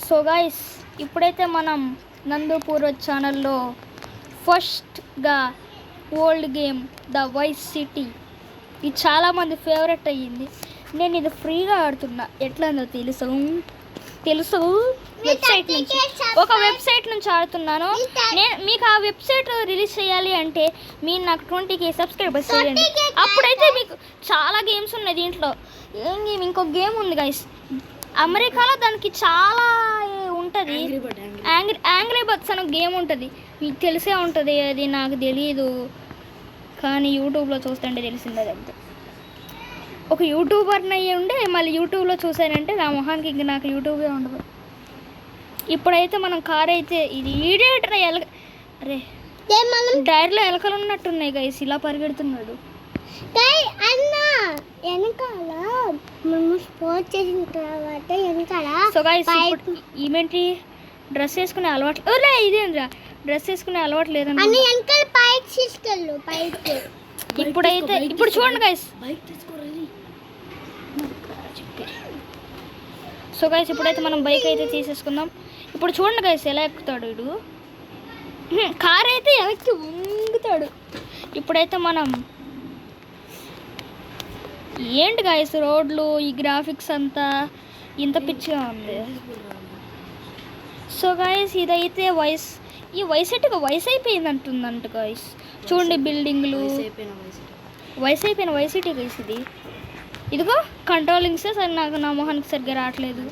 So guys ఇప్పుడైతే మనం నందూపూర్ ఛానల్లో ఫస్ట్గా old game the Vice City ఇది చాలామంది ఫేవరెట్ అయ్యింది. నేను ఇది ఫ్రీగా ఆడుతున్నా. ఎట్లా తెలుసు వెబ్సైట్ నుంచి, ఒక వెబ్సైట్ నుంచి ఆడుతున్నాను. నేను మీకు ఆ వెబ్సైట్ రిలీజ్ చేయాలి అంటే మీరు నాకు 20K సబ్స్క్రైబర్స్ చేయండి. అప్పుడైతే మీకు చాలా గేమ్స్ ఉన్నాయి దీంట్లో. ఏం గేమ్, ఇంకొక గేమ్ ఉంది గైస్ అమెరికాలో, దానికి చాలా ఉంటుంది. యాంగ్రీ బర్డ్స్ అనే గేమ్ ఉంటుంది, మీకు తెలిసే ఉంటుంది. అది నాకు తెలియదు కానీ యూట్యూబ్లో చూస్తుంటే తెలిసింది. అదంతా ఒక యూట్యూబర్ని అయ్యి ఉండే మళ్ళీ యూట్యూబ్లో చూసానంటే నా మొహానికి ఇంక నాకు యూట్యూబే ఉండదు. ఇప్పుడైతే మనం కార్ అయితే ఇది ఈడేటర్ అరే డైర్లో ఎలకలు ఉన్నట్టున్నాయి గైస్, ఇలా పరిగెడుతున్నాడు. సో గైస్ ఈమెంటి డ్రెస్ వేసుకునే అలవాటు, ఇదేంద్రా డ్రెస్ వేసుకునే అలవాటు లేదండి. ఇప్పుడైతే ఇప్పుడు చూడండి గైస్. సో గైస్ ఇప్పుడైతే మనం బైక్ అయితే తీసేసుకుందాం. ఇప్పుడు చూడండి గైస్ ఎలా ఎక్కుతాడు వీడు. కార్ అయితే వెనక్కి వంగుతాడు. ఇప్పుడైతే మనం ఏంటి గైస్ రోడ్లు, ఈ గ్రాఫిక్స్ అంతా ఇంత పిచ్చిగా ఉంది. సో గైస్ ఇదైతే ఈ వయసు అయిపోయింది అంటుందంట గైస్. చూడండి బిల్డింగ్లు, వయసు అయిపోయిన వైసిటీ గైస్ ఇది. ఇదిగో కంట్రోలింగ్స్ సరే నాకు నా మొహానికి సరిగ్గా రావట్లేదు.